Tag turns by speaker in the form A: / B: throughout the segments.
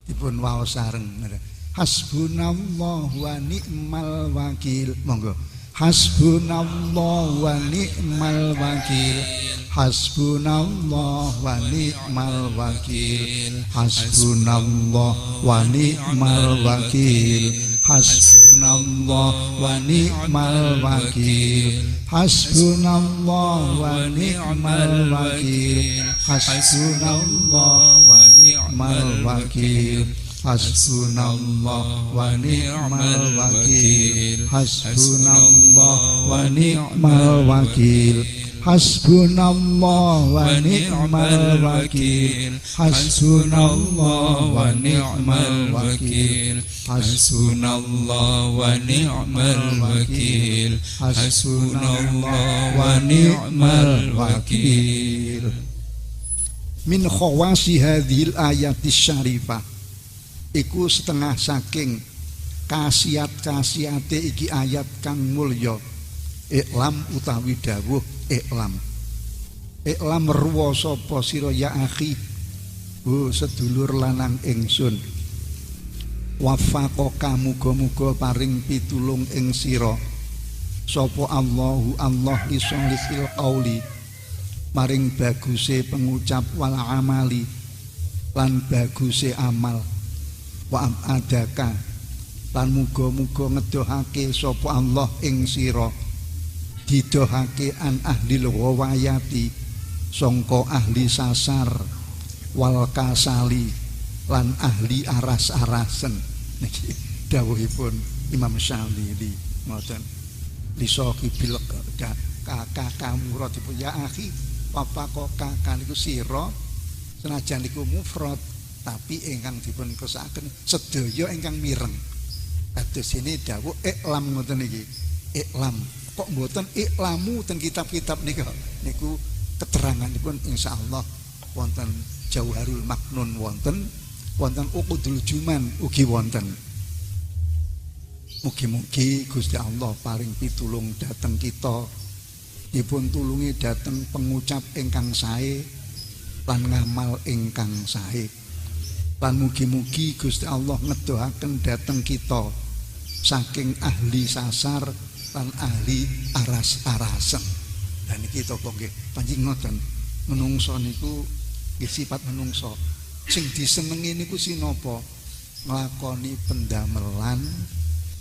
A: dipun waos sareng. Hasbunallahu wa ni'mal wakil. Monggo. Hasbunallahu wa ni'mal wakil. Hasbunallahu wa ni'mal wakil. Hasbunallahu wa ni'mal wakil. Hasbunallahu wa ni'mal wakil. Hasbunallahu wa ni'mal wakil. Hasbunallahu wa ni'mal wakil. Hasbunallah wa ni'mal wakil. Hasbunallah wa ni'mal wakil. Hasbunallah wa ni'mal wakil. Hasbunallah wa ni'mal wakil. Hasbunallah wa ni'mal wakil. Hasbunallah wa ni'mal wakil. Min khawasi hadhil ayatis syarifah, iku setengah saking khasiat-khasiate iki ayat kang mulya. Iklam utawi dawuh iklam. Iklam ruwa sapa sira ya akhi, sedulur lanang ingsun. Wafaqaka muga-muga paring pitulung ing sira sapa Allahu Allah li sholihil qauli, maring baguse pengucap wal amali lan baguse amal. Wa adaka lan muga-muga ngedohake sapa Allah ing sira, didohake an ahli ghawayati sangka ahli sasar, wal kasali lan ahli aras-arasen. Niki dawuhipun Imam Syamili ngoten. Lisahibil kakak muradipun ya akhi, papa kok kakak niku sira senajan niku mufrad tapi ingkang dipun kersakaken sedaya ingkang mireng. Kados ini dawuh iklam ngoten iki. Iklam. Kok mboten iklamu ten kitab-kitab niku keteranganipun insyaallah wonten Jauharul Maknun wonten Uqudul Juman ugi wonten. Mugi-mugi Gusti Allah paring pitulung dhateng kita, dipun tulungi dhateng pengucap ingkang sae lan ngamal ingkang sae. Lan mugi-mugi Gusti Allah ngedohaken dhateng kita saking ahli sasar lan ahli aras-arasen. Dan iki toko nggih panjenengan ngoten, menungso niku nggih sifat menungso. Sing disenengi niku sinapa? Nglakoni pendamelan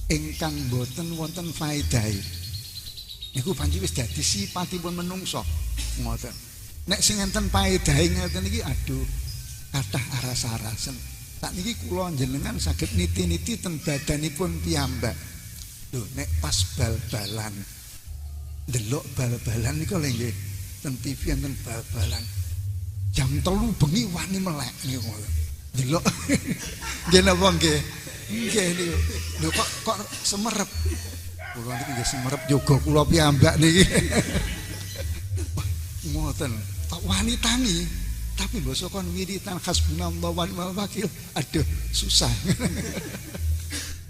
A: ingkang boten wonten faedahe. Niku panci wis dadi sifatipun menungso. Ngoten. Nek sing enten paedahe ngeten iki aduh kathah aras-arasen. Sakniki kula njenengan saged niti-niti ten badanipun piyambak. Lho nek pas bal-balan ndelok bal-balan niku lho nggih ten TV enten bal-balan. Jam 3 bengi wani melek niku. Ndelok. Nggih napa nggih? Nggih niku. Lho kok semerep. Kula niki nggih semerep yoga kula piyambak niki. Ngoten. Tak wani tangi. Tapi basa kon wiritan hasbunallah wa ni'mal wakil. Aduh, susah.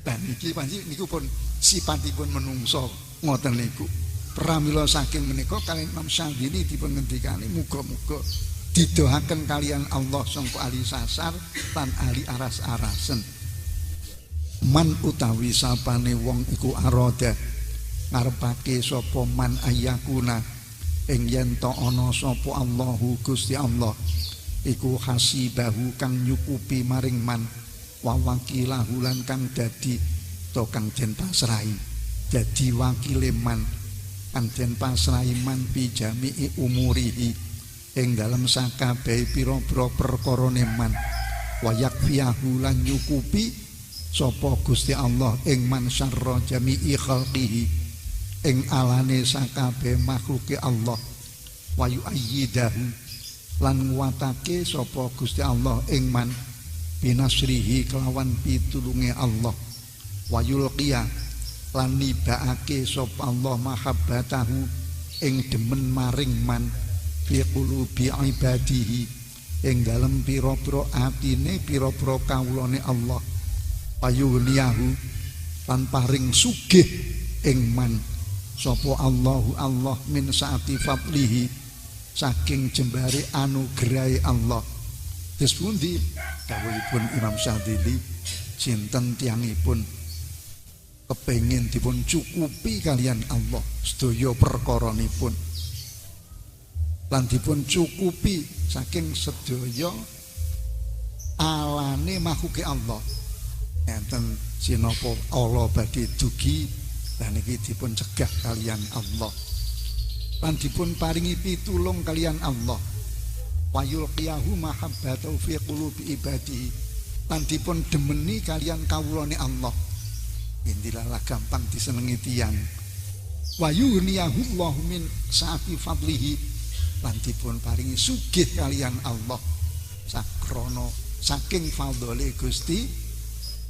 A: Dan iki panci niku pun sipatipun menungso ngoten niku. Pramila saking menika kalian Imam Syadili dipun ngendikani muga-muga didoaken kalian Allah sangka ahli sasar lan ahli aras-arasen. Man utawi sapane wong iku aroda ngarepake sapa man ayakuna ing yen ta ana sapa Allahu Gusti Allah iku hasibahu kang nyukupi maring man wa wakilahu lan kang dadi to kang den pasrahi dadi wakile man kang den pasrahi man bi jami'i umurihi ing dalem sakabeh pira-pira perkarane man wa yakfiyahu lan nyukupi sapa Gusti Allah ing man syarra jami'i khalqihi ing alane sakabeh makhluke Allah wa yu'ayyidahu lan nguwatake sapa Gusti Allah ing man binasrihi kelawan pitulunge Allah wa yulqiya lan nibaake sapa Allah mahabbatahu ing demen maring man fi qulubi ibadihi ing dalem pira-pira atine pira-pira kawulane Allah payuhliyahu lan paring sugih ing man sapa Allahu Allah min saati fadlihi saking jembare anugrahe Allah. Terus pundi dawuhipun Imam Syadzili, sinten tiyangipun kepengin dipun cukupi kalian Allah sedaya perkaranipun lan dipun cukupi saking sedaya alane makhluk Allah. Enten sinapa Allah badhe dugi lan iki dipun cegah kalian Allah. Lan dipun paringi pitulung kalian Allah. Wa yulqiyahu mahabbatahu fi qulubi ibadihi. Lan dipun demeni kalian kawulane Allah. Indilalah gampang disenengi tiyang. Wa yuniyahu Allahu min sa'ati fadlihi. Lan dipun paringi sugih kalian Allah sakrono saking fadhole Gusti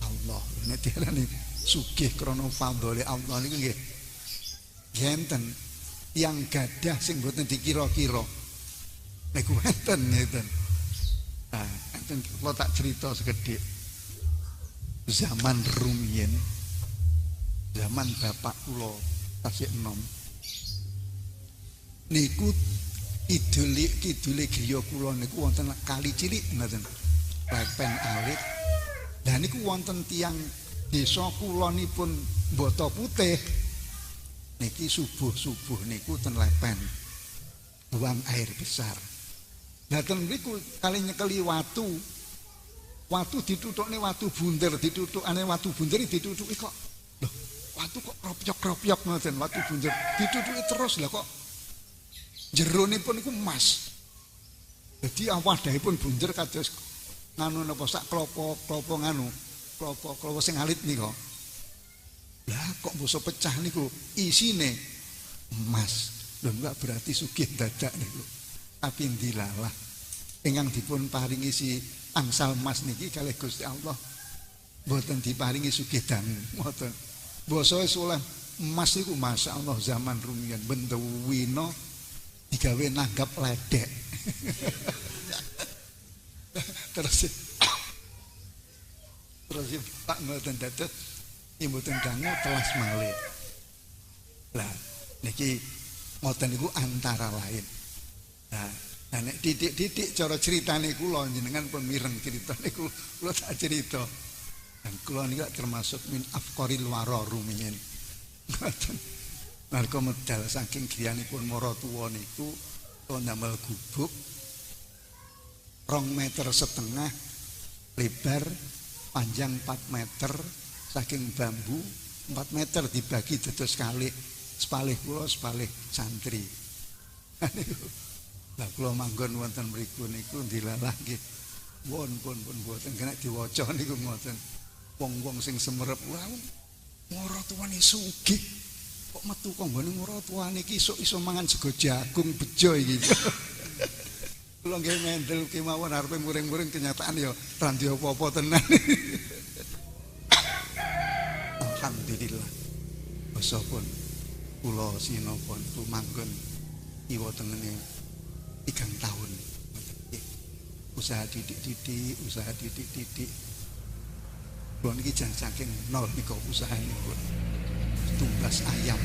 A: Allah. Nek diarani sugih krana fadhole Allah niku nggih enten yang gadah sing mboten dikira-kira. Niku enten ngeten. Nah, enten kula tak cerita sekedhik. Zaman rumiyin, zaman bapak kula tasih enom. Niku kidule griya kula niku wonten kali cilik ngoten. Lepen alit. Lah niku wonten tiyang desa kulonipun Mbata Putih. Niki subuh-subuh niku ten lepen. Buang air besar. Lah ten niku kali nyekeli watu. Watu ditutukne watu bunder, ditutukane watu bunder ditutuki kok. Loh, watu kok kropyok-kropyok ngoten, watu bunder ditutuki terus lah kok. Jeronipun niku emas. Jadi awadahipun bunder kados nganu napa sak klopo nganu, klopo sing alit nika. Lah kok boso pecah niku isine emas. Lho enggak berarti sugih dadak niku. Tapi ndilalah ingkang dipun paringi si angsal emas niki kalih Gusti Allah mboten diparingi sugih dangu mboten. Basa soleh emas niku masyaallah zaman rumiyin bentuwina digawe nanggap ledek. terus Pak mboten dados mboten dangu telas malih. Lah niki ngoten niku antara lain. Nah nek titik-titik cara critane kula jenengan pun mireng crita niku kula tak crita. Dan kula niku termasuk min afqaril wara rumiyin. Ngoten. Nalika medal saking griyanipun maratuwa niku kula ndamel gubuk 2,5 meter lebar, panjang 4 meter, saking bambu 4 meter dibagi dados kalih, sepalih kula sepalih santri. Lah kula manggon wonten mriku niku ndilalah nggih. Pun mboten kena diwaca niku ngoten. Wong-wong sing semerep maratuwane sugih. Kok metu kok nggone maratuwane iki iso mangan sego jagung bejo iki. Kula nggih mendel kemawon arepe muring-muring kenyataan ya ra ndek apa-apa tenan. Alhamdulillah. Bosopun kula sinapa niku manggon kiwa tengene 3 tahun. Usaha didik-didik. Kula niki jan saking nol nika usahanipun. Tumbas ayam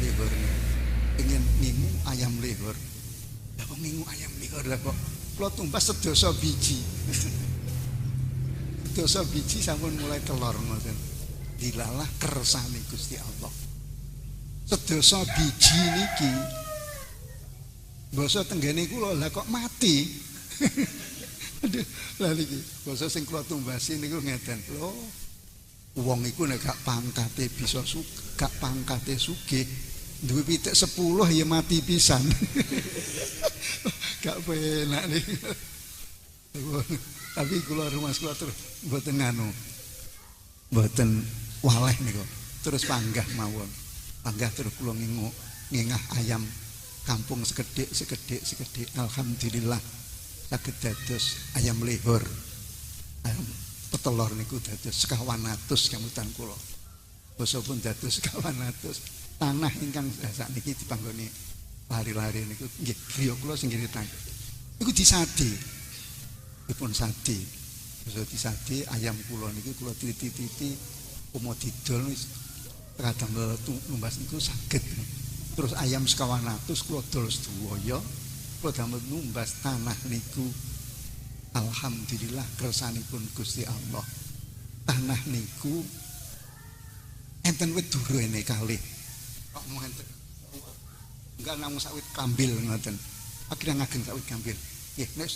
A: lehor. Pengen ngingu ayam lehor. Lah kok ngingu ayam lehor lah kok kula tumbas sedasa biji. Sedasa biji sampun mulai telur ngoten. Dilalah kersane Gusti Allah. Sedasa biji niki basa tenggene kula lah kok mati. Aduh, lah niki basa sing kula tumbasi niku ngeten. Lho, wong iku nek gak pangkate bisa gak pangkate sugih, duwe pitik 10 ya mati pisan. Gak penak niku. Tapi kula rumah kula terus mboten nganu. Mboten waleh niku. Terus panggah mawon. Panggah terus kula ngingah ayam kampung sekedhik. Alhamdulillah saged dados ayam lehor. Ayam petelur niku dados 100 kamutan kula. Basa pun dados 100. Tanah ingkang sakniki dipanggoni lari-lari niku nggih griya kula sing ngiritake. Niku disade. Dipun sade. Basa disade ayam kula niku kula titi-titi umo didol wis kadang numbas niku saged. Terus ayam 100 kula dol sedaya, kula damel numbas tanah niku Alhamdulillah kersanipun Gusti Allah. Tanah niku enten wit durene kalih. Kok enten. Enggak namung sawit kambil ngoten. Akhirnya ngageng sawit kambil. Nggih, nek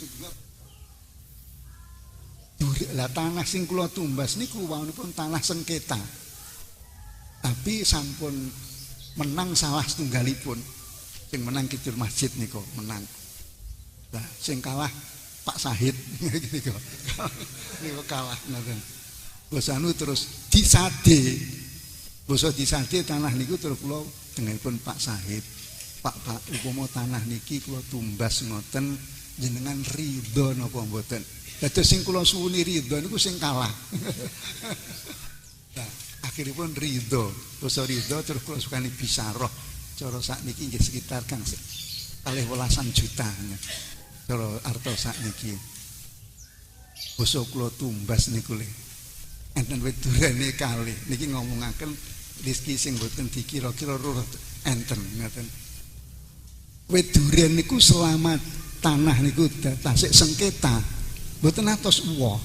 A: lah tanah sing kula tumbas niku wonten tanah sengketa. Tapi sampun menang salah setunggalipun. Sing menang Kidul Masjid niku menang. Lah sing kalah Pak Sahid niku. Niku kalah ngoten. Bosanu terus disade. Basa disade tanah niku terus kula dengenipun Pak Sahid. Pak upama tanah niki kula tumbas ngoten jenengan ridho napa mboten? Dados sing kula suwuni ridho niku sing kalah. Nah, akhiripun ridho. Basa ridho terus kula sukani bisaroh. Cara sakniki nggih sekitar kang 12 juta. Cara arta sakniki. Basa kula tumbas niku le. Enten wit durene kalih. Niki ngomongaken rezeki sing mboten dikira-kira enten ngoten. Wit duren niku selama tanah niku tasik sengketa. Mboten atos uwa.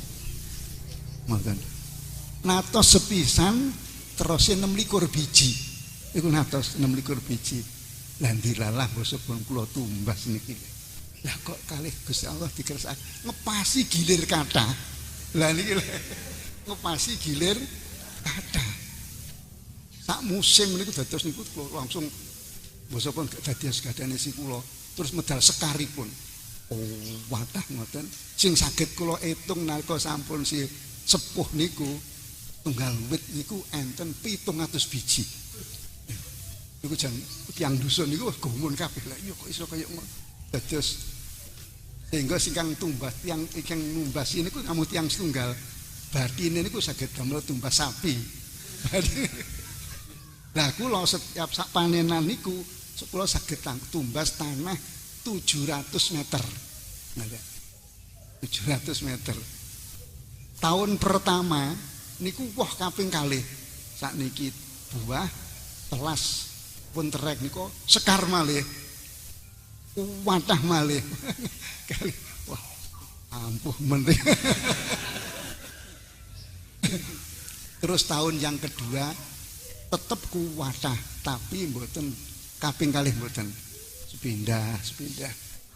A: Mboten. Natos sepisan terus 26 biji. Iku natos 26 biji. Lah ndilalah basa pun kula tumbas niki. Lah kok kalih Gusti Allah dikersake ngepasi gilir kathah. Lah niki ngepasi gilir kathah. Sak musim niku dados niku kula langsung basa pun dadi segadane si kula terus medal sekaripun. Oh, watah ngoten. Sing saged kula itung nalika sampun si sepuh niku tunggal wit niku enten 700 biji. Niku jan tiyang dusun niku gumun kabeh. Lah iya kok iso kaya ngono. Dados sehingga singkang tumbas tiyang ingkang numbasi niku namung tiyang setunggal. Bathine niku saged damel tumbas sapi. Lah kula setiap sak panenan niku kula saged tumbas tanah 700 meter. 700 meter. Tahun pertama niku wah kaping kalih. Sakniki buah telas pun terek niku sekar malih. Watah malih. Kali wah ampuh mending. Terus tahun yang kedua tetep kuwatah tapi mboten kaping kalih mboten. Sepindah.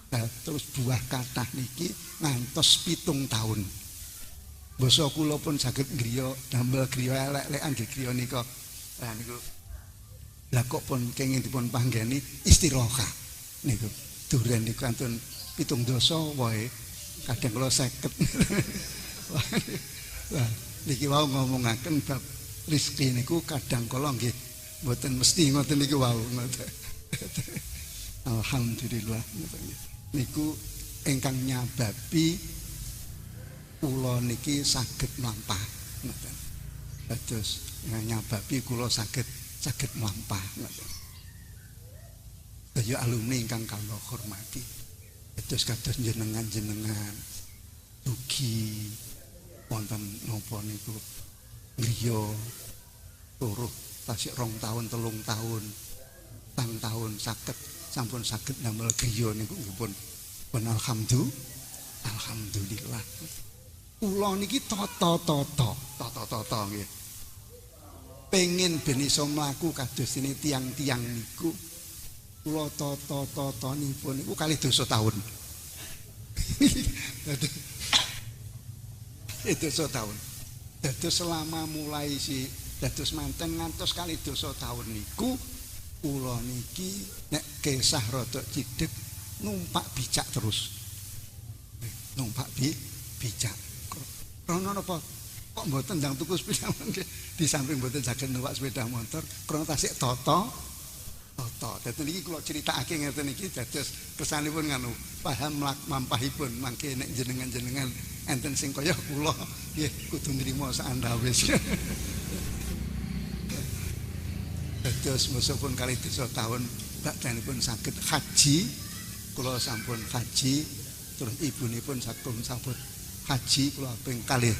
A: Nah, terus buah kathah niki ngantos 7 tahun. Basa kula pun saged griya damel griya elek-elekan nggih griya nika. Lah niku. Lah kok pun kenging dipun panggeni istirahah niku. Duren niku antun 7 dasa wae. Kadang kula 50. Lah niki wau ngomongaken bab rezeki niku kadang kala nggih mboten mesti ngoten niku wau ngoten. Alhamdulillah niku ingkang nyababi kula niki saged mlampah ngoten. Dados nyababi kula saged mlampah ngoten. Kaya alumni ingkang kula hormati. Dados kados jenengan dugi wonten napa niku griya turuh tasik 2 tahun 3 tahun tahun sampun saged damel griya niku pun alhamdulillah. Kula niki tata nggih. Pengin ben iso mlaku kados dene tiang-tiang niku kula tata-tatanipun niku kalih dosa taun. Dosa taun. Dados selama mulai dados manten ngantos kalih dosa taun niku kula niki nek kesah rada cidhek numpak bicak terus. Numpak bicak. Krana napa? Kok mboten ndang tuku sepeda motor di samping mboten saged numpak sepeda motor, krana tasik tata. Dadi niki kula critakake ngeten iki dados kesanipun nganu paham mampahipun mangke nek jenengan-jenengan enten sing kaya kula nggih kudu nrimo saandawis. Dados mosopun kalih dosa taun badhanipun saged haji. Kula sampun haji terus ibunipun sampun haji kula ping kalih.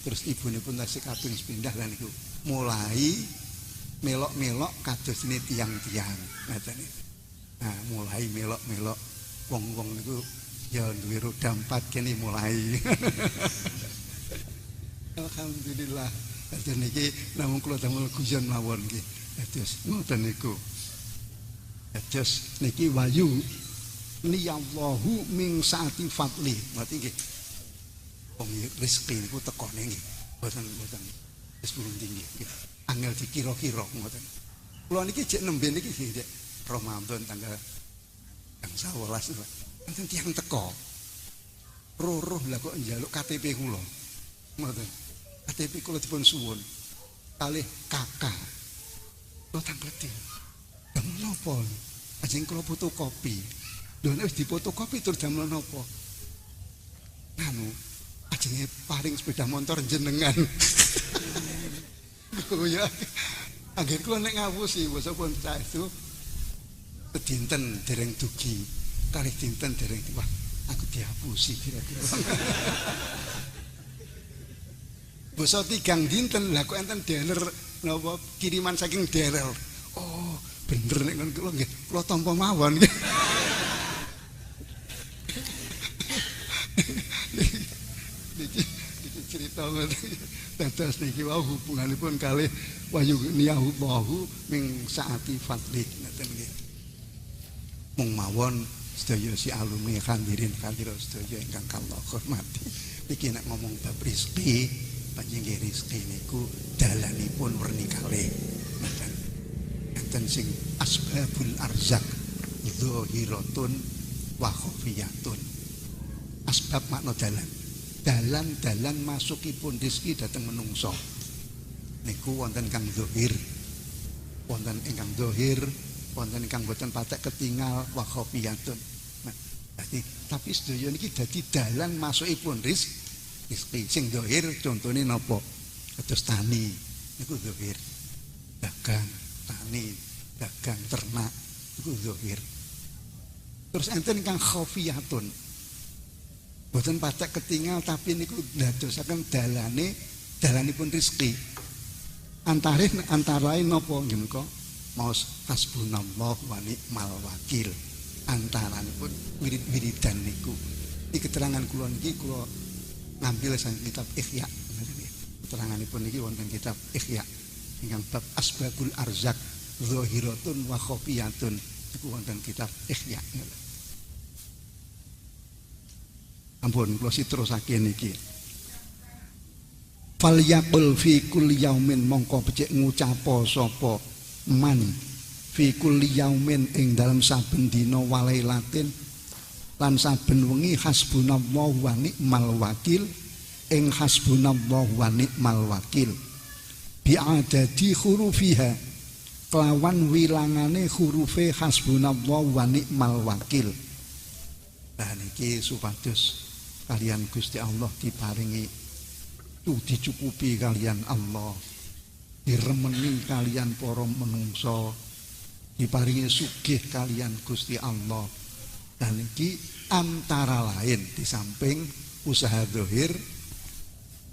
A: Terus ibunipun tasih kaping sepindah lan niku mulai melok-melok kados ini tiang-tiang ngoten. Nah, mulai melok-melok wong-wong niku ya duwe roda 4 kene mulai. Alhamdulillah. Dadi niki namung kula damel guyon mawon nggih. Dados ngoten niku. Dados niki wayu liyallahu min saati fadli. Berarti nggih. Wong rezeki niku tekone nggih. Boten wis purun tinggi nggih. Angel dikira-kira ngoten. Kula niki jek nembe niki nggih Ramadan tanggal 11 enten tiyang teko. Roh lah kok njaluk KTP kula. Ngoten. KTP kula dipun suwun. Kalih kakak. Kula tangleti. Damel napa? Ajeng kula fotokopi. Lho nek wis difotokopi tur damel napa? Anu, ajenge paring sepeda motor jenengan. Oh ya. Angger kula nek ngawusi basa pun cah itu dinten dereng dugi, kalih dinten dereng wah aku dihapusi kira-kira. Basa 3 dinten lah kok enten dealer napa kiriman saking daerah. Oh, bener nek ngono kula nggih, kula tampa mawon nggih. Niki cerita ngoten. Dados niki wau hubunganipun kalih wahyu niyahullahu ming saati fadli ngoten nggih. Mung mawon sedaya si alumni hadirin hadirat sedaya ingkang kula hormati. Niki nek ngomong bab rezeki, panjenengan rezeki niku dalanipun werni kalih. Enten sing asbabul arzak zahiratun wa khafiyatun. Asbab makna dalan. Dalan masukipun rezeki dhateng menungso. Niku wonten kang zahir. Wonten ingkang zahir, wonten ingkang boten patek ketingal wa khafiyatun. Nah, tapi sedaya niki dadi dalan masukipun rezeki. Sing zahir contone napa? Kados tani niku zahir. Dagang, tani, dagang ternak niku zahir. Terus enten ingkang khafiyatun. Boten patek ketingal tapi niku ndadosaken dalanipun rezeki. Antara lain napa nggih menika? Maos hasbunallah wa ni'mal wakil. Antaranipun wirid-wiridan niku. Iki keterangan kula niki kula ngambil saking kitab Ihya. Keteranganipun niki wonten kitab Ihya ingkang bab asbabul arzak zahiratun wa khafiyatun. Iku wonten kitab Ihya. Ampun kula terusake niki. Fal yaqul fi kulli yaumin mongko becik ngucapo sapa man fi kulli yaumin ing dalam saben dina walailatin lan saben wengi hasbunallahu wa ni'mal wakil ing hasbunallahu wa ni'mal wakil bi adadi hurufiha kelawan wilangane hurufe hasbunallahu wa ni'mal wakil. Nah niki supados kalian Gusti Allah diparingi dicukupi kalian Allah, diremeni kalian para menungso, diparingi sugih kalian Gusti Allah. Dan iki antara lain di samping usaha zahir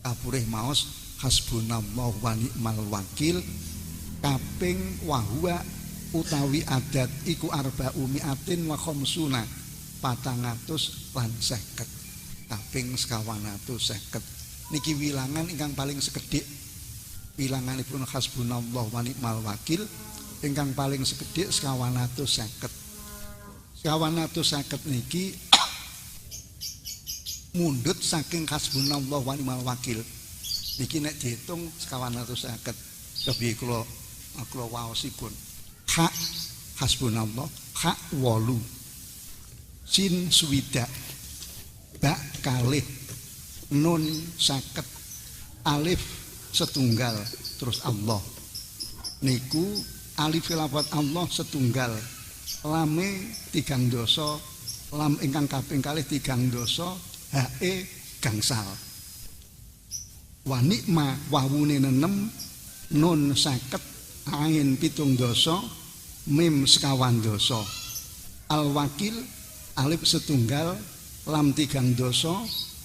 A: kapurih maos hasbunallahu wa ni'mal wakil kaping wahwa utawi adat iku arba'u mi'atin wa khamsuna 450 kaping 150. Niki wilangan ingkang paling sekedhik. Wilanganipun hasbunallah wa ni'mal wakil ingkang paling sekedhik 150. 150 niki mundhut saking hasbunallah wa ni'mal wakil. Niki nek diitung 150. Kepiye kula waosipun. Hak hasbunallah, hak 8. Sin swidak. Bak kalih, nun 50, alif setunggal, terus Allah. Niku alif lafat Allah setunggal, lame 3 doso, lam ingkang kaping kalih 3 doso, hae gangsal. Wa nikma wawune 6, nun 50, ain 7 doso, mim 50 doso. Al wakil alif setunggal, lam 3 doso,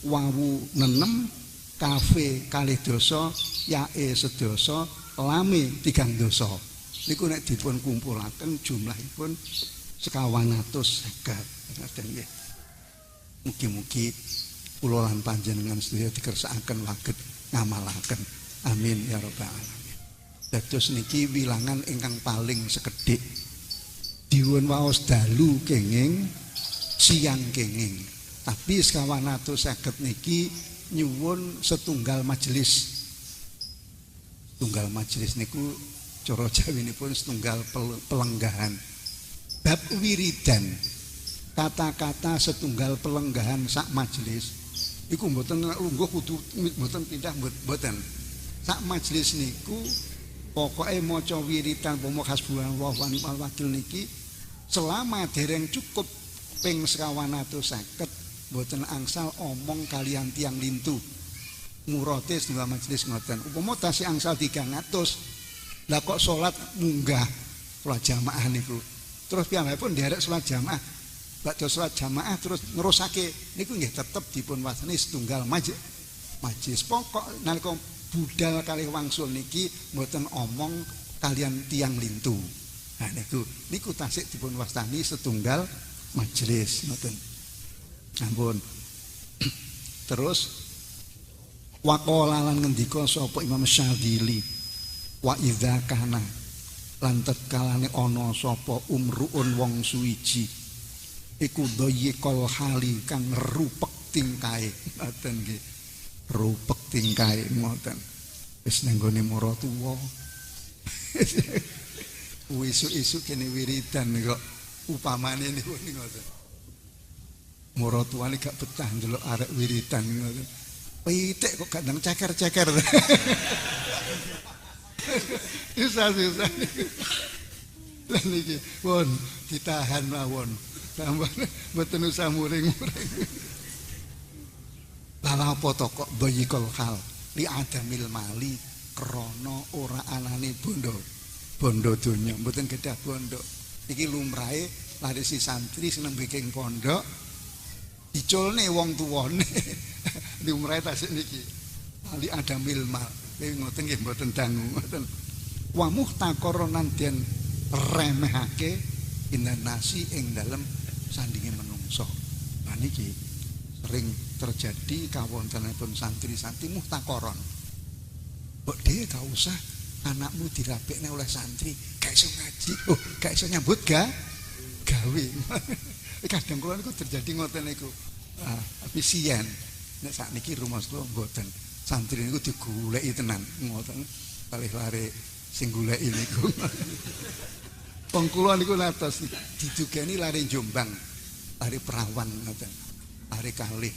A: wawu 6, kafe kalih doso, yae sedoso, lame 3 doso. Niku nek dipun kumpulaken jumlahipun 150. Mugi-mugi kula lan panjenengan sedaya dikersakaken waget ngamalaken. Amin ya rabbal alamin. Dados niki wilangan ingkang paling sekedhik. Diwun waos dalu kenging, siang kenging. Tapi sekawan atus 50 niki nyuwun setunggal majelis. Tunggal majelis niku cara jawinipun setunggal pelenggahan. Bab wiridan. Kata-kata setunggal pelenggahan sak majelis iku mboten lungguh kudu mboten pindah mboten. Sak majelis niku pokoke maca wiridan pomo hasbunallahu wa ni'mal wakil niki selama dereng cukup ping 150 mboten angsal omong kalian tiang lintu. Murate setunggal majelis ngoten. Upama tasih angsal 300 lah kok salat munggah salat jamaah niku. Terus piyambakipun nderek salat jamaah. Badhe salat jamaah terus nerusake niku nggih tetep dipun wastani setunggal majelis. Pokok nalika budal kalih wangsul niki mboten omong kalian tiang lintu. Nah niku tasik dipun wastani setunggal majelis ngoten. Ampun. Terus waqala lan ngendika sapa Imam Syadzili wa idza kana lan tetkalane ana sapa umruun wong suwiji iku dhayyikal hali kang rupek tingkae ngoten nggih rupek tingkae ngoten wis nang gone maratuwa isuk-isuk kene wiridan kok upamane niku ngoten maratuwane gak betah ndelok arek wiridan ngoten pitik kok kadang ceker-ceker susah lan iki pun ditahan mawon tambah mboten usah muring-muring. Lha apa to kok dhayyikal hal li adamil mali krana ora anane bondo donya mboten kedah bondo. Iki lumrahe larisi santri seneng bikin pondok diculne wong tuwane. Lumrahe tasik niki. Ali adamil mal. Ngoten nggih mboten dangu ngoten. Wa muhtaqaronan den remehake indan nasi ing dalem sandinge menungso. Nah niki sering terjadi kawontenipun santri-santri muhtaqaron. Mbok dhewe gak usah anakmu dirapekne oleh santri, gak iso ngaji, gak iso nyambut gawe. Kadang kula niku terjadi ngoten niku. Tapi siyen nek sakniki rumah kula mboten. Santri niku digoleki tenan ngoten. Kalih lare sing goleki niku. Wong kula niku latos didugeni lare Jombang, lare Perawan ngoten. Lare kalih.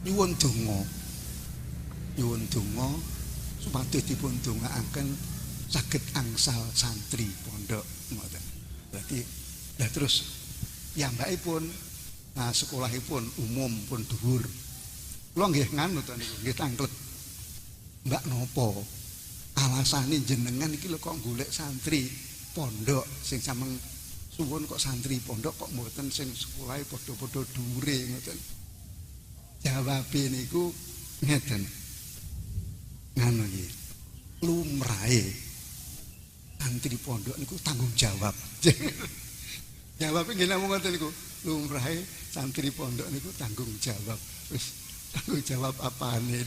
A: Nyuwun donga supados dipun dongaaken saged angsal santri pondok ngoten. Berarti lah terus piyambakipun sekolahipun umum pun dhuwur. Kula nggih nganu to niku, nggih tanglet. Mbak napa alasane jenengan iki lho kok golek santri pondok sing sameng suwun kok santri pondok kok mboten sing sekolahe padha-padha dhuwure ngoten. Jawabe niku ngeten. Nganu iki. Lumrahe santri pondok niku tanggung jawab. Jawabe nggih namung ngoten niku. Lumrahe santri pondok niku tanggung jawab. Wis tanggung jawab apane.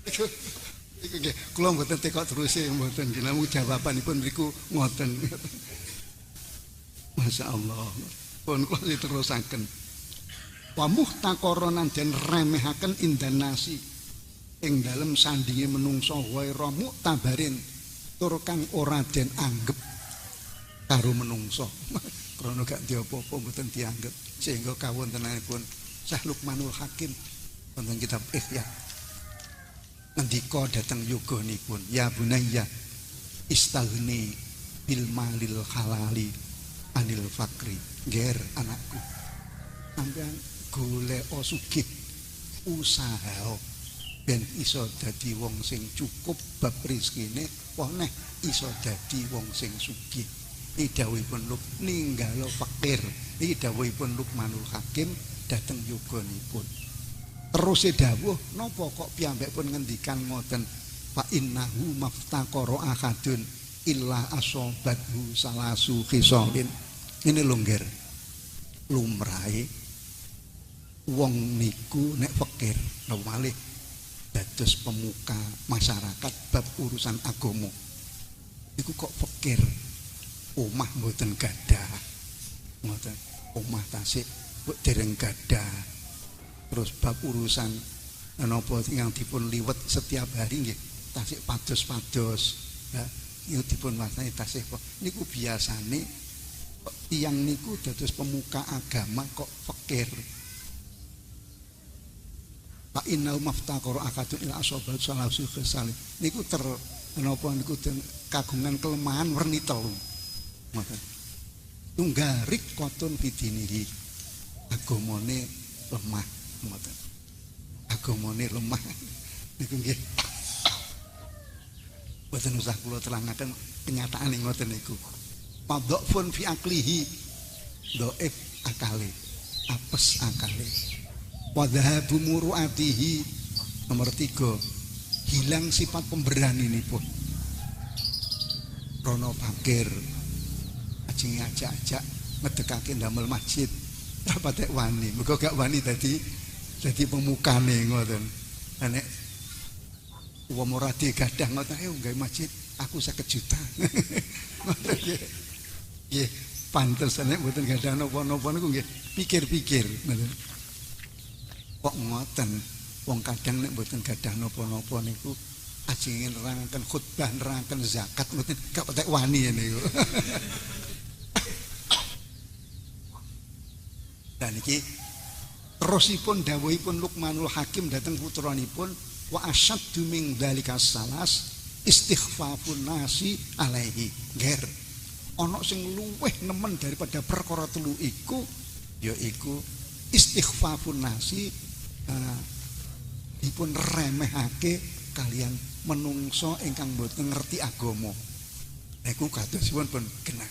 A: Iku nggih, kula mboten tekok terus mboten namung jawabanipun mriku ngoten. Masyaallah. Pun kula diterusaken. Wa muhtaqaronan den remehaken indan nasi ing dalem sandinge menungso wae romu tabarin tur kang ora den anggep karo menungso. Krana gak di apa-apa mboten dianggep sehingga kawontenanipun Syekh Luqmanul Hakim wonten kitab Ihya ngendika dhateng yoganipun ya bunayya istaghni bil malil halali anil fakri ger anakku sampeyan golek sugih usaha ben iso dadi wong sing cukup bab rezekine neh iso dadi wong sing sugih. Iki dawuhipun ninggalo fakir. Iki dawuhipun Luqmanul Hakim dhateng yoganipun. Terus dawuh napa kok piyambakipun ngendikan ngoten fa innahu maftaqara ahadun illa asobathu salasu khisalin. Ini longger lumrahe wong niku nek fakir malih dados pemuka masyarakat bab urusan agama niku kok fakir, omah mboten gadah, ngoten omah tasik kok dereng gadah, terus bab urusan napa yang dipun liwet setiap hari nggih tasik pados-pados ya niku dipun wastani tasik kok niku biasane tiyang niku dados pemuka agama kok fakir. Pak innal maftaqara akadun ila asobat salasu khisal niku napa niku kagungan kelemahan werni telu. Ngoten. Tunggarik kotun bidinihi. Agamane lemah, ngoten. Agamane lemah. Niku nggih. Boten usah kula terangaken kenyataan ngoten niku. Padhofun fi aklihi. Dhaif akale. Apes akale. Wadhahabu muru'atihi. Nomor 3, hilang sifat pemberanianipun. Rono fakir ajeng ajak-ajak ngedekake ndamel masjid rapatek wani mergo gak wani dadi pemukane ngoten. Nek wong ora digadah ngoten ayo gawe masjid aku 50 juta. Ngoten nggih. Nggih pantes nek mboten gadah napa-napa niku nggih pikir-pikir ngoten. Kok ngoten wong kadang nek mboten gadah napa-napa niku ajeng nerangaken khutbah nerangaken zakat mboten gak patek wani niku. Dan iki terusipun dawuhipun Luqmanul Hakim dhateng putranipun wa asyaddu min dzalika salas istighfafun nasi alaihi. Ger ana sing luweh nemen daripada perkara telu iku yaiku istighfafun nasi dipun remehake kalian menungso ingkang boten ngerti agama. Niku kadosipun pun genah.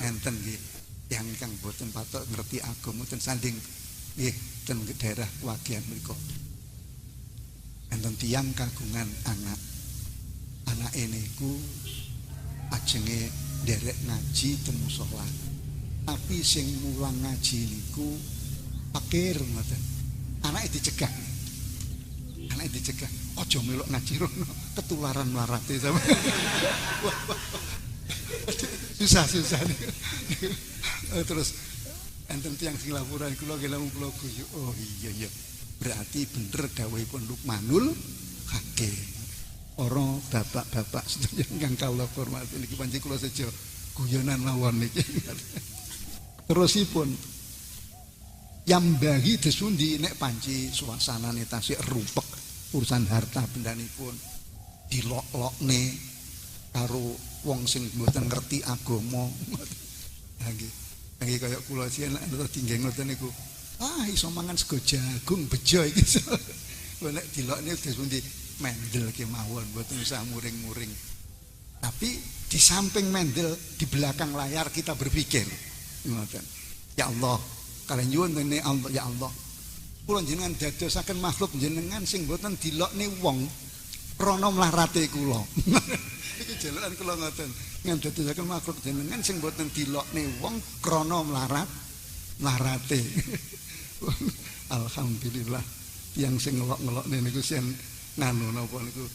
A: Enten nggih yang ingkang boten patok ngerti agama ten sanding nggih ten daerah wagian mriku. Enten tiyang kagungan anak. Anake niku ajenge nderek ngaji ten musala. Tapi sing mulang ngaji niku fakir ngoten. Anake dicegah. Anake dicegah, aja melok ngaji rono, ketularan mlarate sama. Susah. Terus enten tiyang sing laporan kula nggih kula guyu. Oh iya. Berarti bener dawuhipun Luqmanul Hakim. Ora bapak-bapak sedaya ingkang kula hormati niki panjenengan kula sejo guyonan mawon niki. Terusipun yang bagi desundi nek panci suasanane tasik rupek urusan harta bendanipun dilok-lokne karo wong sing mboten ngerti agama. Nggih. Nggih kaya kula siyen nek tinggal ngoten niku. Iso mangan sego jagung bejo iki. Lho nek dilokne desundi mendel kemawon mboten usah muring-muring. Tapi di samping mendel di belakang layar kita berpikir ngoten. Ya Allah kalian nyuwun dene Allah ya Allah. Kula jenengan dadosaken makhluk jenengan sing mboten dilokne wong krana mlarate kula. Iki jalukan kula ngoten. Ngan dadosaken makhluk jenengan sing mboten dilokne wong krana mlarate. Alhamdulillah tiyang sing ngelok-ngelokne niku sen nganu napa niku.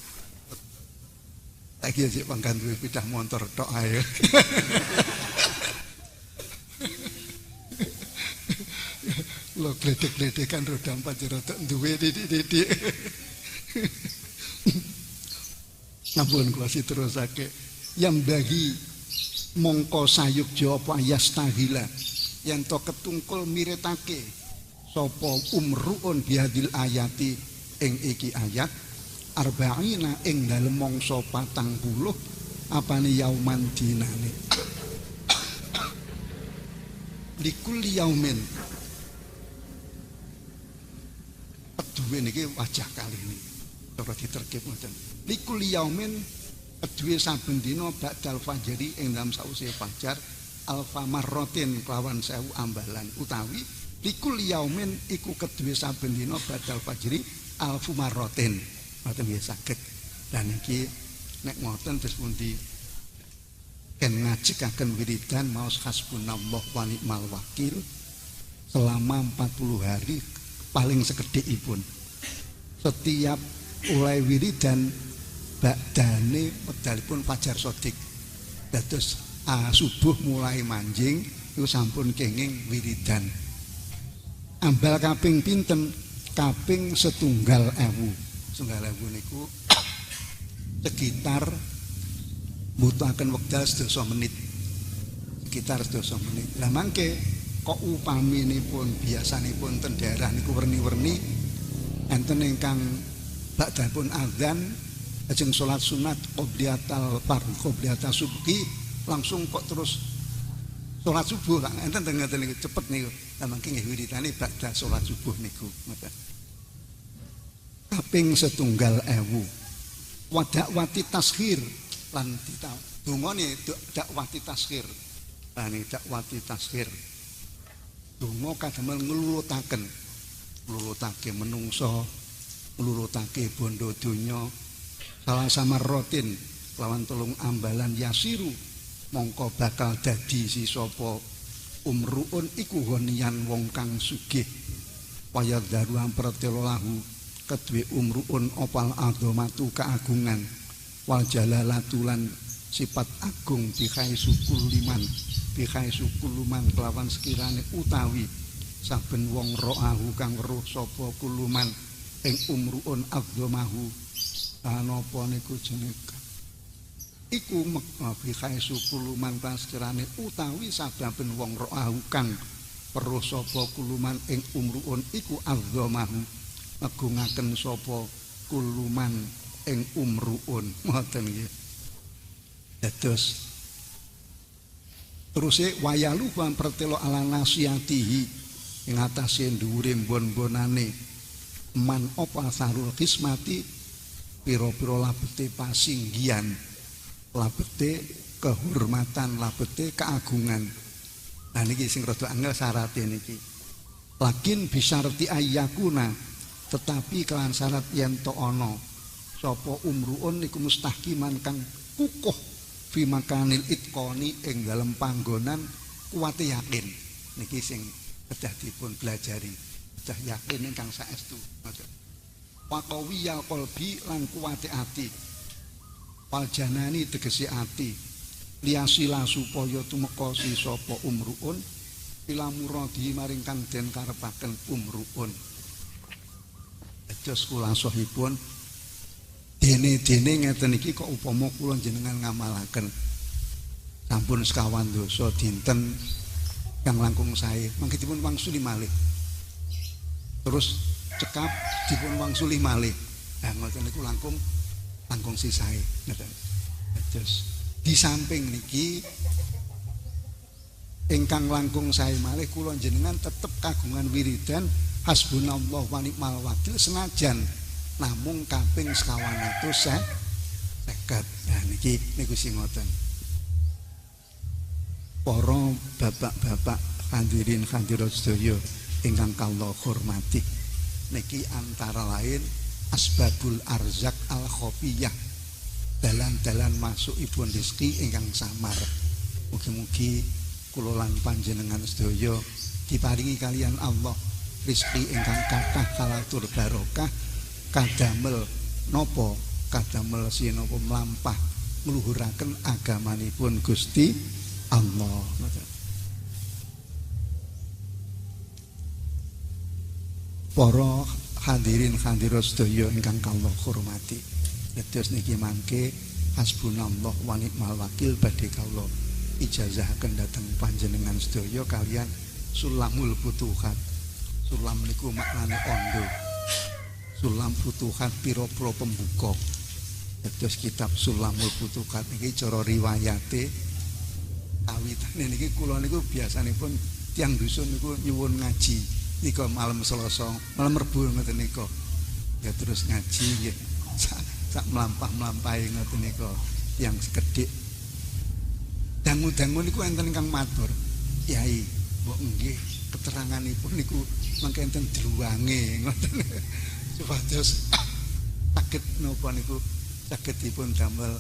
A: Saiki sik panggandu pidah motor tok ae. Lo gledek-gledekan roda 4 rada duwe didik-didik. Ngampun kula terusake. Yang bagi mongko sayukja apa yastahila yen to ketungkul miretake sapa umruun bihadil ayati ing iki ayat arba'ina ing dalem mangsa 40 apane yauman dinane. Likulli yaumin duwe niki wajah kali ini ora diterkip ngoten. Likul yaumin duwe saben dina ba'dal fajri ing dalam sause fajar alfa marratin kelawan 1000 ambalan utawi likul yaumin iku kedue saben dina ba'dal fajri alfu marratin. Ngoten nggih saged. Lah niki nek ngoten terus pundi ken ngajekaken wiridan maos hasbunallah wa ni'mal wakil selama 40 hari paling sekedhikipun. Setiap mulai wiridan badane wedalipun fajar sodik. Dados subuh mulai manjing iku sampun kenging wiridan. Ambal kaping pinten? Kaping 1.000. 1.000 niku sekitar butuhaken wekdal 12 menit. Sekitar 12 menit. Lah mangke kok upaminipun biasanipun ten daerah niku werni-werni enten ingkang badapun adzan lajeng salat sunat qobliyatal fardhu qobliyatal subuhi langsung kok terus salat subuh Kang enten ngoten niku cepet niku. Lah mangke nggih wiridane badha salat subuh niku ngoten. Kaping 1.000 wadakwati taskhir lan dungane dakwati taskhir. Lan dakwati taskhir. Donga kadamel nglulutake menungso, nglulutake bondo donya salah samarrotin lawan telung ambalan yasiru mongko bakal dadi si sapa umruun iku gonian wong kang sugih waya daru ampertelo lahu kedue umruun opal adomatu keagungan wal jalalatulan sifat agung bihai sukuluman kelawan sekirane utawi saben wong ro'ahu kang weruh sapa kuluman ing umruun adomahu anapa niku jenenge iku bihai sukuluman kang sekirane utawi saben wong ro'ahu kang weruh sapa kuluman ing umruun iku adomahu agungaken sapa kuluman ing umruun ngoten nggih. Dados teruse wayalu lan pertelo ala nasiatihi ing atase dhuwure bon-bonane man apa sarul kismati pira-pira labete pasinggihan labete kehormatan labete keagungan. Nah niki sing rada angel syaraté niki. Lakin bisyarti ayyakuna tetapi kelan syarat yen to ana sapa umruun niku mustahkiman kang kukuh fi makanil itqoni ing dalem panggonan kuwate yakin niki sing kedah dipun belajari kedah yakin ingkang saestu waqawiyal qalbi lan kuwate ati wal janani tegese ati liasila supaya tumeka si sapa umruun ila muradi maring kang den karepaken umruun. Dados kula sahipun dene ngeten iki kok upama kula jenengan ngamalaken sampun sekawan dosa dinten kang langkung sae mangke dipun wangsuli malih terus cekap dipun wangsuli malih nah ngoten niku langkung sisae ngeten. Dados di samping niki ingkang langkung sae malih kula jenengan tetep kagungan wiridan hasbunallah wa ni'mal wakil senajan namung kaping 950. Nah niki sing ngoten. Para bapak-bapak hadirin hadirat sedaya ingkang kula hormati. Niki antara lain asbabul arzak al khofiyah. Dalan-dalan masukipun rezeki ingkang samar. Mugi-mugi kula lan panjenengan sedaya diparingi kalian Allah rezeki ingkang kathah kalatur barokah kadamel napa kadamel sinapa mlampah ngluhuraken agamanipun Gusti Allah. Para hadirin hadirat sedaya ingkang kula hormati. Dados niki mangke hasbunallah wa ni'mal wakil badhe kula ijazahaken dhateng panjenengan sedaya kalian sulamul futuhat. Sulam niku maknane ondo. Sulam futuhat pira-pira pembuka. Dados kitab Sulamul Futuhat niki cara riwayate awitane niki kula niku biasanipun tiyang dusun niku nyuwun ngaji nika malam Selasa, malam Rebo ngoten nika. Ya terus ngaji nggih. Sak mlampah-mlampahe ngoten nika tiyang sekedhik. Dangu-dangu niku enten ingkang matur, "Kyai, mbok nggih keteranganipun niku mangke enten druwange ngoten." Supados saged napa niku saged dipun damel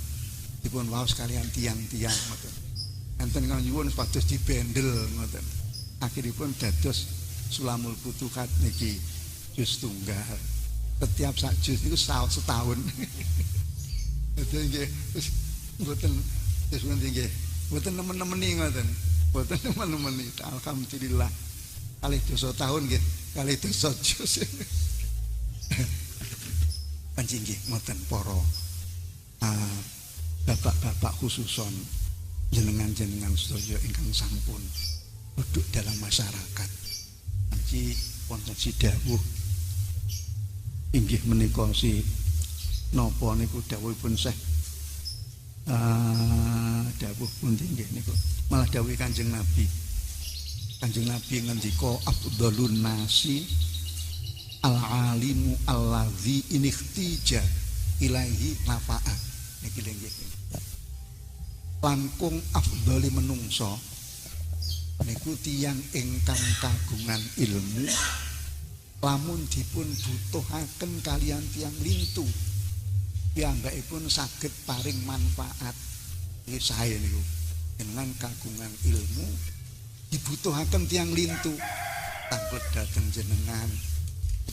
A: dipun waos kalian tiang-tiang ngoten. enten kang nyuwun supados dibendel ngoten. Akhiripun dados Sulamul Futuhat niki juz tunggal. Setiap sak juz niku setahun. Dadi nggih wis mboten wis nggih. Mboten nemen-nemeni ngoten. Mboten nemen-nemeni. Alhamdulillah. Kalih dosa tahun nggih, kalih dosa juz. Panjang nggih ngoten para bapak-bapak khususon jenengan-jenengan sedaya ingkang sampun duduk dalam masyarakat. Panci wonten sidhawuh inggih menika si napa niku dawuhipun Syekh dawuh pundi nggih niku malah dawuh Kanjeng Nabi. Kanjeng Nabi ngendika afdhalun nasi al-alimu allazi inikhtija ilaihi nafa'a niki nggih. Langkung afdhali menungso niku tiyang ingkang kagungan ilmu lamun dipun butuhaken kalian tiyang lintu piyambakipun saged paring manfaat. Iki sae niku jenengan kagungan ilmu dibutuhaken tiyang lintu tanglet dhateng jenengan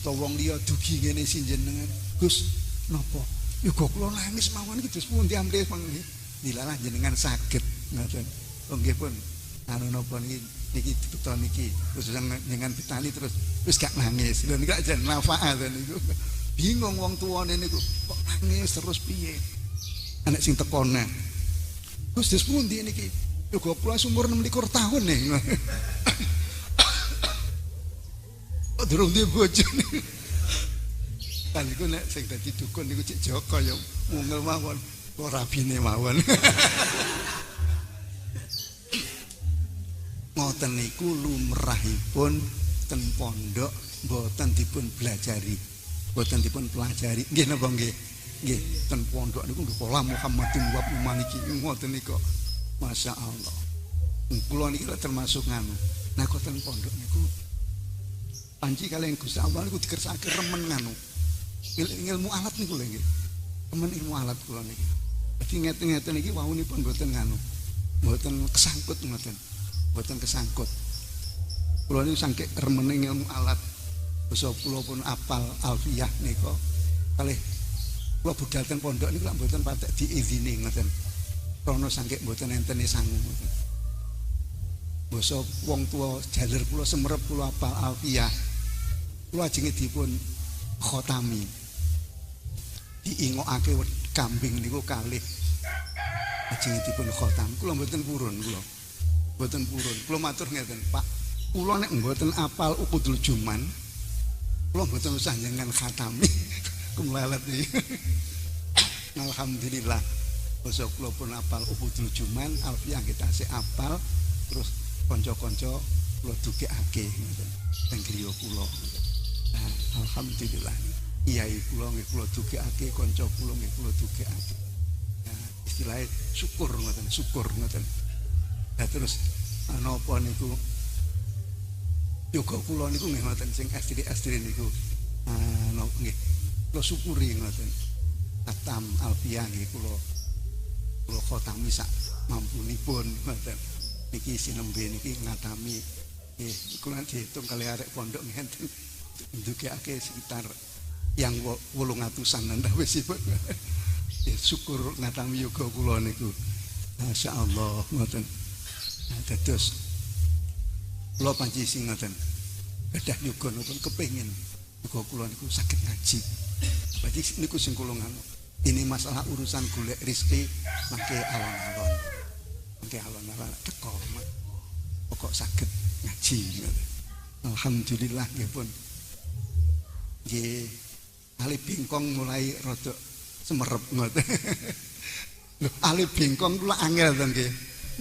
A: utawa wong liya dugi ngene si jenengan Gus napa yoga kula nangis mawon iki Gus pundi amrih mangke dilalah jenengan saged ngoten. Oh nggih pun anu napa niki beto niki khusus jenengan betani terus wis gak nangis lho niku jan manfaat niku bingung wong tuane niku kok nangis terus piye anak sing tekone Gus des pundi niki yoga kula umur 26 tahun nih kok durung duwe bojo kan niku nek sing dadi dukun niku Cik Joko ya mungel mawon ora rabine mawon ngoten niku lumrahipun ten pondok mboten dipun belajari, mboten dipun pelajari. Nggih napa nggih? Nggih, ten pondok niku Sekolah Muhammadin wa Maliki ngoten niku. Masyaallah. Kula niki termasuk nganu. Nah kok ten pondok niku panci kalih Gusti Allah niku dikersake remen nganu. Ilmu alat niku lho nggih. Remen ilmu alat kula niki. Dadi ngeten-ngeten iki wawunipun mboten nganu. Mboten kesangkut ngoten. Mboten kesangkut. Kula niku saking remene ilmu alat. Basa kula pun apal alfiyah nika. Kalih kula budal ten pondok niku lak mboten patek diizini ngoten. Krana saking mboten entene sangu ngoten. Basa wong tuwa jaler kula semerep kula apal alfiyah. Kula ajenge dipun khotami. Diingokake kambing niku kalih. Ajenge dipun khotam. Kula mboten purun kula. Mboten purun. Kula matur ngeten, Pak. Kula nek mboten apal Uqudul Juman, kula mboten usah njenengan khatami. Kumlelet iki. Alhamdulillah. Basa kula pun apal Uqudul Juman, alfiyah kita sik apal, terus kanca-kanca kula dugekake ngoten. Teng griya kula. Nah, alhamdulillah. Iyai kula nggih kula dugekake, kanca kula nggih kula dugekake. Nah, istilahé syukur ngoten, syukur ngoten. Nah, terus napa niku yoga kula niku nggih ngoten sing astri-astri niku nggih kula syukuri ngoten. Khatam alfiyah nggih kula khatami sak mampunipun ngoten. Niki sinembe niki ngatami nggih kula diitung kali arek pondok ngenten ndugekake sekitar yang 800-an ndak wisipun. Syukur ngatami yoga kula niku. Masyaallah ngoten. Dados kula panci sing ngoten gadah yoga napa kepengin yoga kula niku saged ngaji. Berarti niku sing kula nganu. Ini masalah urusan golek rezeki mangke alon-alon. Mangke alon-alon teko pokok saged ngaji ngoten. Alhamdulillah nggih pun. Nggih ali bingkong mulai rada semerep ngoten. Lho ali bingkong kula angel to nggih.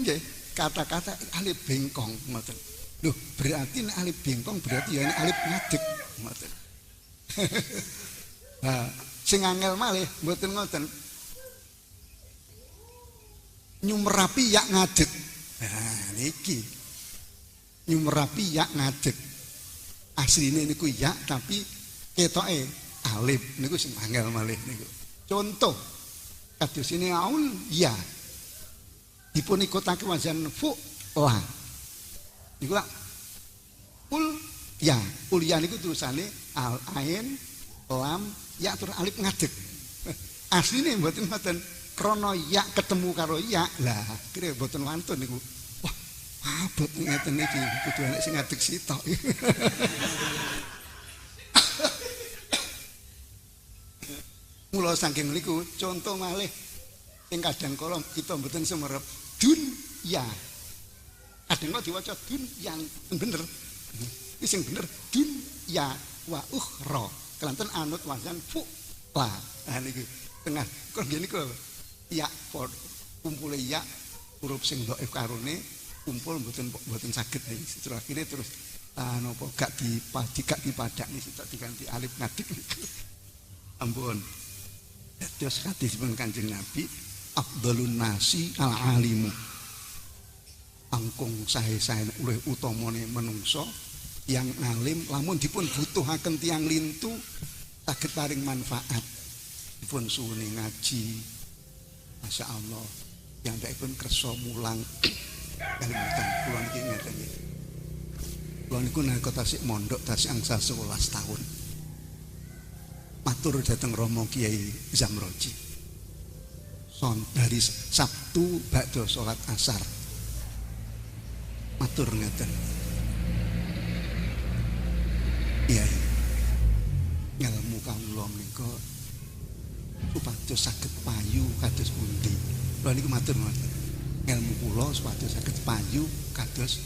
A: Nggih. Kata-kata alif bengkong ngoten. Lho, berarti nek alif bengkong berarti ya nek alif ngadeg ngoten. Nah, sing angel malih mboten ngoten. Nyumerapi yak ngadeg. Nah, niki. Nyumerapi yak ngadeg. Asline niku yak tapi ketoke alif niku sing angel malih niku. Contoh kados ini aul ya. dipun ikutake wajan fu la niku ul ya niku tulisane al ain lam ya tur alif ngadeg asline mboten ngoten krana ya ketemu karo ya lah kira mboten wantun niku wah abot ngeten iki kudu enek sing ngadeg sitok mula saking niku contoh malih sing kadang kala kita mboten semerep dun ya kadang kok diwaca dun yang bener iki sing bener dun ya wa ukhra kelanten anut wazan fu la nah niki tengah kok ngene niku ya kumpule ya huruf sing dhaif karone kumpul mboten saged niki terus akhire terus napa gak dipadakni sitok diganti alif ngadeg niku ampun terus hadisipun Kanjeng Nabi afdhalun nasi al alimu angkung sae-sae luwih utamane menungso yang alim lamun dipun butuhaken tiyang lintu saged paring manfaat dipun suwune ngaji Masya Allah yang pun kersa mulang kalimutan kula niki ngeten iki kula niku nalika tasik mondok tasik angsal 11 tahun matur dhateng Rama Kiai Zamroji dari Sabtu bakda salat asar matur ngeten iya ngelmu kawula menika supados saged payu kados pundi lha niku matur ngoten ngelmu kula supados saged payu kados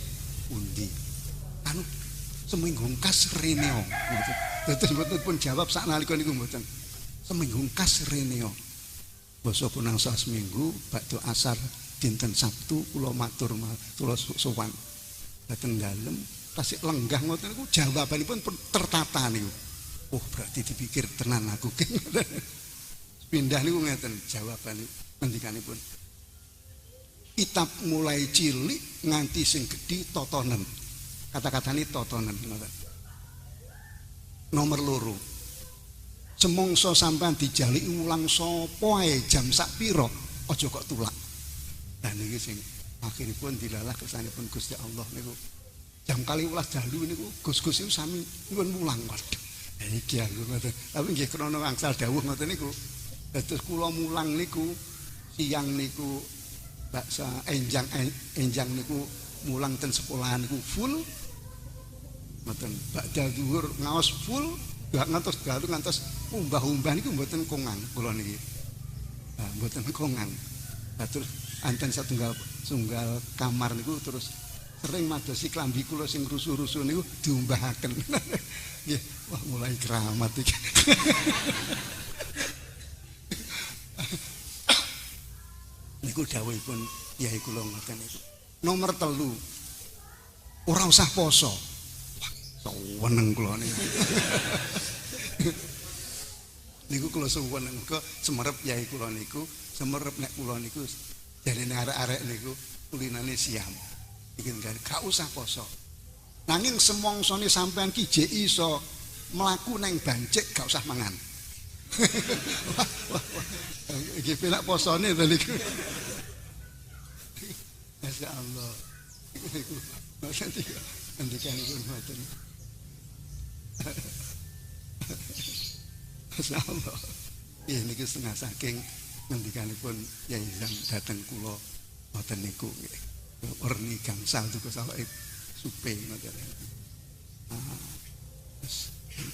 A: pundi anu seminggu kas reneo betul pun jawab saknalika niku mboten seminggu kas reneo basa punangsa seminggu bakda asar dinten Sabtu kula matur kula sowan dateng dalem tasik lenggah ngoten niku jawabanipun tertata niku oh berarti dipikir tenan aku pindah niku ngeten jawabane ngendikanipun kitab mulai cilik nganti sing gedhi totonen kata-katane totonen ngoten nomor loro semongso sampean dijaliki ulang sapa ae jam sak pira aja kok tulak nah niki sing akhiripun dilalah kersanipun Gusti Allah niku jam 12 dalu niku Gus-gus niku sami nyuwun mulang waduh iki aku ngoten tapi nggih krana angsal dawuh ngoten niku dados kula mulang niku siang niku baksa enjang niku mulang ten sekolahan niku full ngoten bakda dhuwur ngaos full gak ngantos dalu ngantos umbah-umbah niku mboten kongang kula niki mboten kongang terus anten satunggal kamar niku terus sering madosi klambi kula sing rusuh-rusuh niku diumbahaken. Nggih, wah mulai keramat iki. Niku dawuhipun Kyai kula ngoten niku. Nomor 3. Ora usah poso. Wah, seneng kula niku. Niku kula suwun engko semerep Kyai kula niku, semerep nek kula niku jarene arek-arek niku kulinane siam. Iki gak usah poso. Nanging semongsone sampean ki jek iso mlaku nang bancik gak usah mangan. Wah. Iki pelak posone to niku. Masyaallah. Iku maksudnya ngendikanipun ngoten. Masyaallah. Niki setengah saking ngendikanipun Kyai Zam dateng kula ngoten niku nggih. Orni gangsal juga sampai supe ngoten.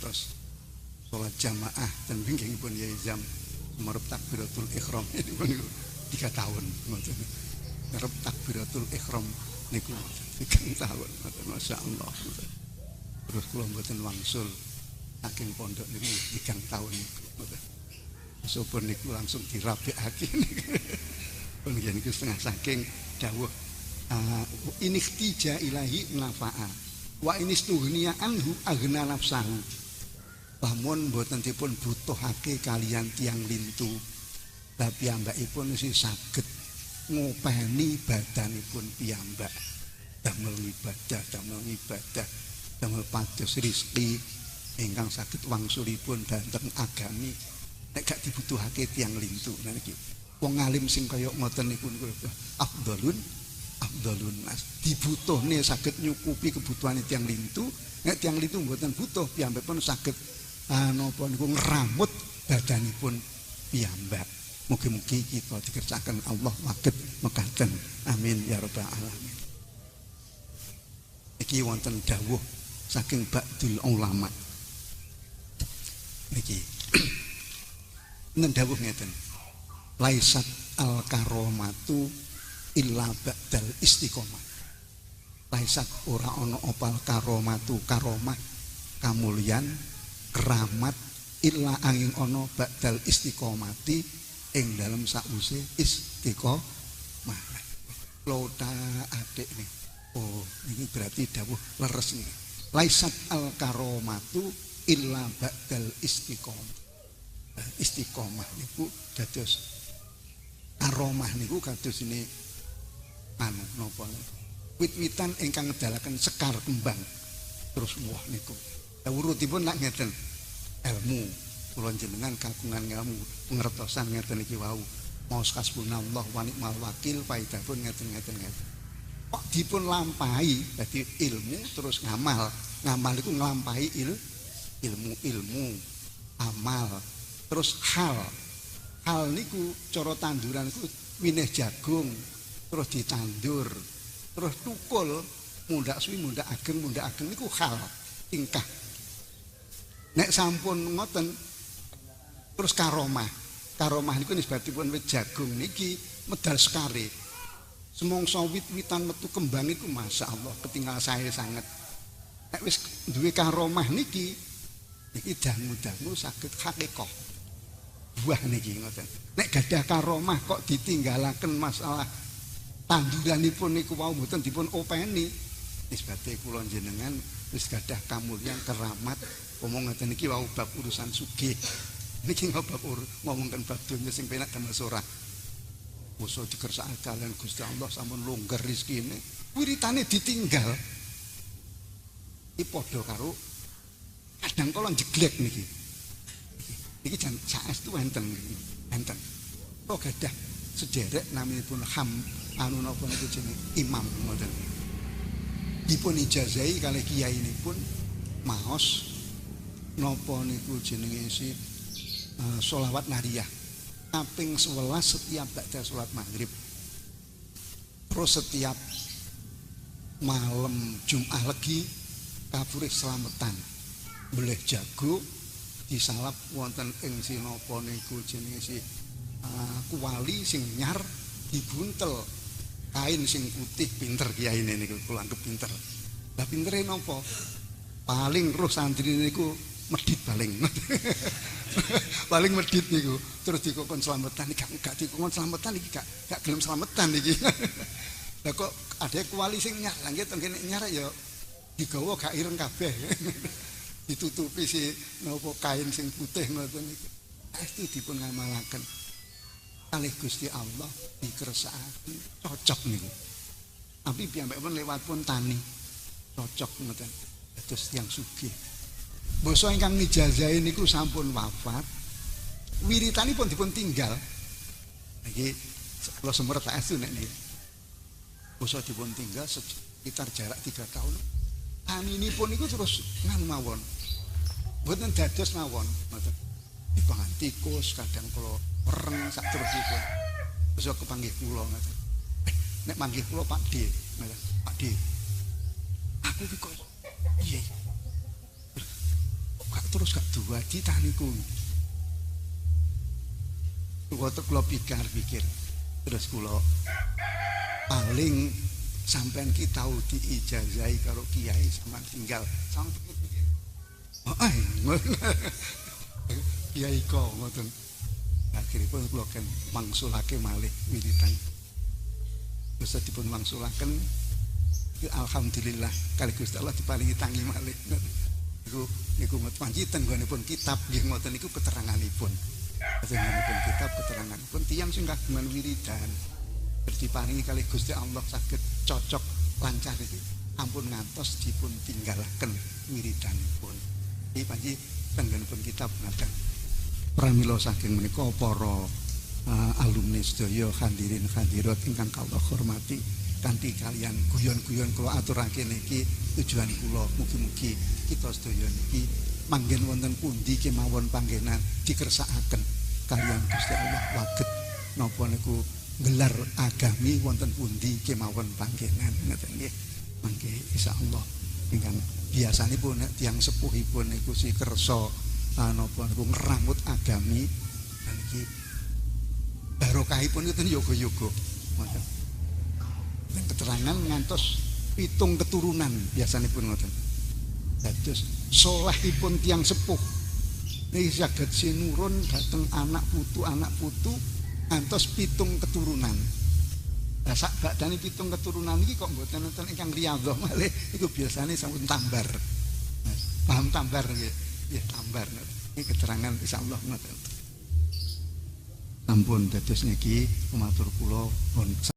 A: Terus sholat jamaah dan bingkingipun Kyai Zam merep takbiratul ihram niku 3 tahun ngoten. Merep takbiratul ihram niku 3 tahun ngoten masyaallah. Terus kula mboten wangsul saking pondok niku 3 tahun ngoten. Sopun niku langsung dirabekake niku. Pun niku setengah saking dawuh ini tija ilahi nafa'a wa ini stughniya anhu aghna nafsahu lamun mboten dipun butuhake kalian tiang lintu tapi piyambakipun sing saged ngopeni badanipun piyambak damel ibadah damel pados rezeki ingkang saged wangsulipun dhateng agami nek gak dibutuhake tiang lintu niki wong alim sing kaya ngoten niku afdalun nas dibutuhne saged nyukupi kebutuhan tiyang lintu. Nek tiyang lintu mboten butuh piyambakipun saged napa niku ngramut badanipun piyambak. Mugi-mugi kita dikersakaken Allah waget mekaten. Amin ya rabbal alamin. Iki wonten dawuh saking ba'dul ulama. Niki dawuh ngeten. Laisat al karomatu illa ba'dal istiqomah. Laisat ora ana opal karomatu karomah kamulyan keramat illa angin ana ba'dal istiqomati ing dalam sakwise istiqomah. Lota adik nih. Oh, ini berarti dawuh leres nih. Laisat al karomatu illa ba'dal istiqomah. Istiqomah niku dados karomah niku kados ini napa wit-witan ingkang ngedalaken sekar kembang terus wah niku urutipun lak ngeten ilmu kula jenengan kagungan ilmu pengertosan ngeten iki wau maos hasbunallah wa ni'mal wakil faidahipun ngeten kok dipun lampahi dadi ilmu terus ngamal iku nglampahi ilmu amal terus hal niku cara tanduran niku winih jagung terus ditandur terus tukul mundak suwi mundak ageng niku hal tingkah. Nek sampun ngoten terus karomah niku nisbatipun wit jagung niki medal sekare semongso wit-witan metu kembang niku masyaallah ketinggal sae sanget. Nek wis duwe karomah niki dangu-dangu saged hakikah buah niki ngoten. Nek gadah karomah kok ditinggalaken masalah tanduranipun niku wau mboten dipun openi nisbate kula jenengan wis gadah kamulyan keramat omong ngoten niki wau bab urusan sugih niki bab ngomongken bab donya sing penak damel sorah usaha dikersakaken kalian Gusti Allah sampun longgar rezekine wiritane ditinggal iki padha karo kadang kala jeglek niki jan saestu enten kok gadah sederek naminipun napa niku jenenge imam ngoten dipun ijazahi kalih kiai nipun maos napa niku jenenge si sholawat nariyah kaping 11 setiap ba'da salat maghrib terus setiap malam Jumat Legi kapurih slametan beleh jago disalap wonten ing sinapa niku jenenge si kuwali sing nyar dibuntel kain sing putih pinter kiyaine niku kula anggap pinter. Lah pintere napa? Paling roh santri niku medhit paling. Paling medhit niku terus dikokon slametan iki gak dikokon slametan iki gak gelem slametan iki. Lah kok ada kuwali sing nyar lah nggih teng kene nyar ya digawa gak ireng kabeh. Ditutupi si napa kain sing putih ngoten niku. Itu dipun ngamalaken kalih Gusti Allah dikersakaken cocok niku. Tapi piyambakipun lewat pun tani cocok ngoten. Dados tiyang sugih. Basa ingkang nijazahi niku sampun wafat. Wiritanipun dipun tinggal. Iki kula semeret saestu nek niki. Basa dipun tinggal sekitar jarak 3 tahun. Taninipun niku terus ngan mawon. Mboten dados mawon, ngoten. Dipangan tikus kadang kula pereng sak terusipun. Bisa kepanggih kula ngoten. Nek manggih kula Pak D, ngoten. Pak D. Aku iki kok piye? Kok terus gak duwadi taniku. Kula pikir. Terus kula paling sampean ki tau diijazahi karo kiai sampean tinggal sampeyan pikir. Kiai kok ngoten. Akhiripun kula kan mangsulake malih wiritan. Bisa dipun mangsulaken alhamdulillah kali Gusti Allah diparingi tangi malih. Niku ngoten panjiten nggonipun kitab nggih ngoten niku keteranganipun. Keteranganipun kitab keteranganipun tiyang sing kagungan wiridan. Diparingi kali Gusti Allah saged cocok lancar iki ampun ngantos dipun tinggalaken wiridanipun. Iki panji tenggenipun kitab ngaten. Pramila saking menika para alumni sedaya hadirin hadirat ingkang kula hormati, kanthi kalian guyon-guyon kula aturaken niki tujuan kula mugi-mugi kita sedaya niki manggen wonten pundi kemawon panggenan dikersakaken kalian Gusti Allah waget napa niku gelar agami wonten pundi kemawon panggenan ngoten nggih. Mangke insyaallah ingkang biasanipun nek tiyang sepuhipun niku si kersa napa niku ngramut agami niki barokahipun itu yoga-yoga ngoten. Dan keterangan ngantos 7 keturunan biasanipun ngoten. Dados salehipun tiyang sepuh niki saged sinurun dhateng anak putu ngantos 7 keturunan. Lah sak badane 7 keturunan iki kok mboten wonten ingkang riyadhah malih iku biasane sampun tambar. Paham tambar nggih? Nggih tambar. Iki keterangan insyaallah ngoten. Ampun dados niki matur kula pun